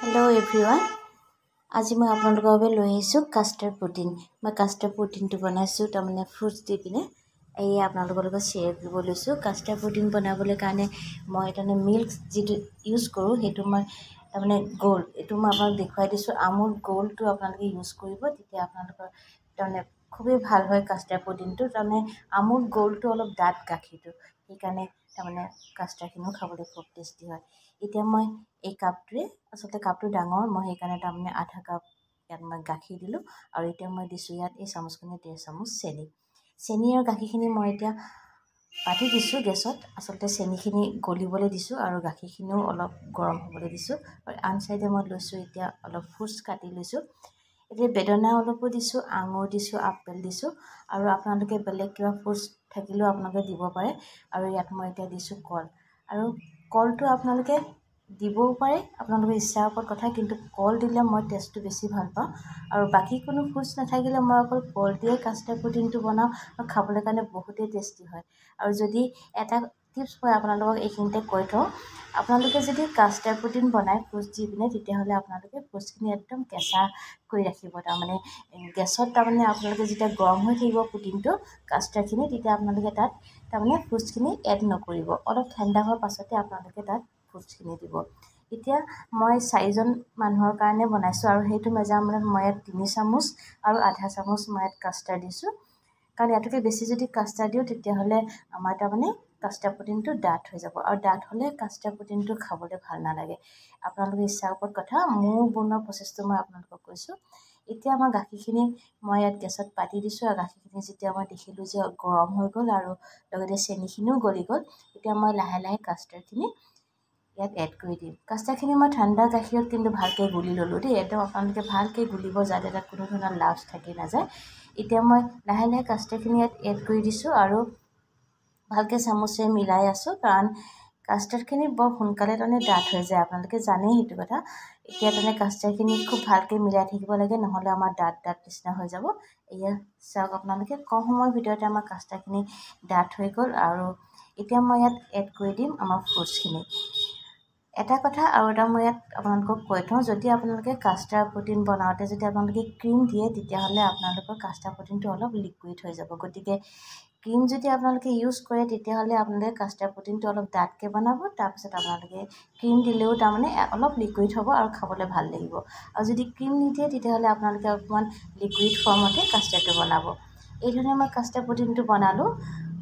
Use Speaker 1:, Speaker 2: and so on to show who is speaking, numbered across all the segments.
Speaker 1: Hello everyone. আজি মই আপোনালোকৰ বাবে লৈ আহিছো কাষ্টাৰ্ড পুডিং। মই কাষ্টাৰ্ড পুডিংটো বনাইছো তাৰমানে ফ্ৰুটছ দি পিনে এই আপোনালোকৰ লগত শ্বেয়াৰ কৰিব লৈছো। কাষ্টাৰ্ড পুডিং বনাবলৈ কাৰণে মই তাৰমানে মিল্ক যেটো ইউজ কৰো হেতু মই তাৰমানে গোল্ড এটো মই আপোনাক দেখুৱাই দিছো। আমুল গোল্ডটো আপোনালোকে ইউজ কৰিব, তেতিয়া আপোনালোকৰ তাৰমানে খুবেই ভাল হয় কাষ্টাৰ্ড পুডিংটো। তাৰমানে আমুল গোল্ডটো অলপ ডাঠ গাখীৰটো, সেইকাৰণে তাৰমানে কাষ্টাৰ্ডখিনিও খাবলৈ খুব টেষ্টি হয়। এতিয়া মই এই কাপটোৱে আসলে কাপটো ডাঙৰ, মই সেইকাৰণে তাৰমানে আধা কাপ ইয়াত মই গাখীৰ দিলোঁ আৰু এতিয়া মই দিছোঁ ইয়াত এই চামুচখনে 1.5 চামুচ চেনি আৰু গাখীৰখিনি মই এতিয়া পাতি দিছোঁ গেছত। আচলতে চেনিখিনি গলিবলৈ দিছোঁ আৰু গাখীৰখিনিও অলপ গৰম হ'বলৈ দিছোঁ। আৰু আন চাইডে মই লৈছোঁ এতিয়া অলপ ফ্ৰুটছ কাটি লৈছোঁ। এতিয়া বেদনা অলপো দিছোঁ, আঙুৰ দিছোঁ, আপেল দিছোঁ আৰু আপোনালোকে বেলেগ কিবা ফ্ৰুটছ থাকিলেও আপোনালোকে দিব পাৰে। আৰু ইয়াত মই এতিয়া দিছোঁ কল, আৰু কলটো আপোনালোকে দিবও পাৰে আপোনালোকৰ ইচ্ছাৰ ওপৰত কথা, কিন্তু কল দিলে মই টেষ্টটো বেছি ভাল পাওঁ। আৰু বাকী কোনো ফ্ৰুটছ নাথাকিলে মই অকল কল দিয়ে কাষ্টাৰ্ড পুডিংটো বনাওঁ আৰু খাবলৈ কাৰণে বহুতেই টেষ্টি হয়। আৰু যদি এটা টিপছ মই আপোনালোকক এইখিনিতে কৈ থওঁ, আপোনালোকে যদি কাষ্টাৰ্ড পুডিং বনাই ফ্ৰুটছ দি পিনে, তেতিয়াহ'লে আপোনালোকে ফ্ৰুটছখিনি একদম কেঁচা কৰি ৰাখিব। তাৰমানে গেছত তাৰমানে আপোনালোকে যেতিয়া গৰম হৈ থাকিব পুডিংটো কাষ্টাৰ্ডখিনি, তেতিয়া আপোনালোকে তাত তাৰমানে ফ্ৰুটছখিনি এড নকৰিব। অলপ ঠাণ্ডা হোৱাৰ পাছতে আপোনালোকে তাত ফ্ৰুটছখিনি দিব। এতিয়া মই 4জন মানুহৰ কাৰণে বনাইছোঁ আৰু সেইটো মেজাৰমেণ্টত মই ইয়াত 3 চামুচ আৰু আধা চামুচ মই ইয়াত কাষ্টাৰ্ড দিছোঁ। কাৰণ ইয়াতকৈ বেছি যদি কাষ্টাৰ্ড দিওঁ তেতিয়াহ'লে আমাৰ তাৰমানে কাষ্টাৰ্ড পুডিংটো ডাঠ হৈ যাব, আৰু ডাঠ হ'লে কাষ্টাৰ্ড পুডিংটো খাবলৈ ভাল নালাগে। আপোনালোকৰ ইচ্ছাৰ ওপৰত কথা, মোৰ বনোৱা প্ৰচেছটো মই আপোনালোকক কৈছোঁ। এতিয়া আমাৰ গাখীৰখিনি মই ইয়াত গেছত পাতি দিছোঁ, আৰু গাখীৰখিনি যেতিয়া মই দেখিলোঁ যে গৰম হৈ গ'ল আৰু লগতে চেনিখিনিও গলি গ'ল, এতিয়া মই লাহে লাহে কাষ্টাৰ্ডখিনি ইয়াত এড কৰি দিম। কাষ্টাৰ্ডখিনি মই ঠাণ্ডা গাখীৰত কিন্তু ভালকৈ গুলি ল'লোঁ দেই, একদম আপোনালোকে ভালকৈ গুলিব যাতে তাত কোনো ধৰণৰ লাভছ থাকি নাযায়। এতিয়া মই লাহে লাহে কাষ্টাৰ্ডখিনি ইয়াত এড কৰি দিছোঁ আৰু ভালকৈ চামুচে মিলাই আছোঁ, কাৰণ কাষ্টাৰ্ডখিনি বৰ সোনকালে তাৰমানে ডাঠ হৈ যায়, আপোনালোকে জানেই সেইটো কথা। এতিয়া তাৰমানে কাষ্টাৰ্ডখিনি খুব ভালকৈ মিলাই থাকিব লাগে, নহ'লে আমাৰ ডাঠ নিচিনা হৈ যাব। এয়া চাওক আপোনালোকে, কম সময়ৰ ভিতৰতে আমাৰ কাষ্টাৰ্ডখিনি ডাঠ হৈ গ'ল। আৰু এতিয়া মই ইয়াত এড কৰি দিম আমাৰ ফ্ৰুটছখিনি। এটা কথা আৰু এটা মই ইয়াত আপোনালোকক কৈ থওঁ, যদি আপোনালোকে কাষ্টাৰ্ড পুডিং বনাওঁতে যদি আপোনালোকে ক্ৰীম দিয়ে, তেতিয়াহ'লে আপোনালোকৰ কাষ্টাৰ্ড পুডিংটো অলপ লিকুইড হৈ যাব। গতিকে ক্ৰীম যদি আপোনালোকে ইউজ কৰে, তেতিয়াহ'লে আপোনালোকে কাষ্টাৰ্ড পুডিংটো অলপ ডাঠকৈ বনাব। তাৰপিছত আপোনালোকে ক্ৰীম দিলেও তাৰমানে অলপ লিকুইড হ'ব আৰু খাবলৈ ভাল লাগিব। আৰু যদি ক্ৰীম নিদিয়ে, তেতিয়াহ'লে আপোনালোকে অকণমান লিকুইড ফৰ্মতে কাষ্টাৰ্ডটো বনাব। এইধৰণে মই কাষ্টাৰ্ড পুডিংটো বনালোঁ।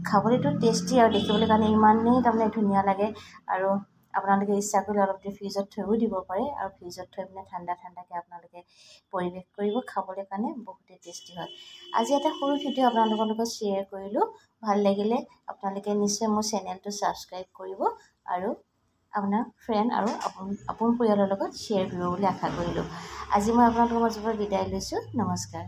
Speaker 1: খাবলৈতো টেষ্টি আৰু দেখিবলৈ কাৰণে ইমানেই তাৰমানে ধুনীয়া লাগে। আৰু আপোনালোকে ইচ্ছা কৰিলে অলপ দেৰি ফ্ৰিজত থৈও দিব পাৰে, আৰু ফ্ৰিজত থৈ পিনে ঠাণ্ডাকৈ আপোনালোকে পৰিৱেশ কৰিব, খাবলৈ কাৰণে বহুতেই টেষ্টি হয়। আজি এটা সৰু ভিডিঅ' আপোনালোকৰ লগত শ্বেয়াৰ কৰিলোঁ। ভাল লাগিলে আপোনালোকে নিশ্চয় মোৰ চেনেলটো ছাবস্ক্ৰাইব কৰিব আৰু আপোনাৰ ফ্ৰেণ্ড আৰু আপোন পৰিয়ালৰ লগত শ্বেয়াৰ কৰিব বুলি আশা কৰিলোঁ। আজি মই আপোনালোকৰ মাজৰ পৰা বিদায় লৈছোঁ। নমস্কাৰ।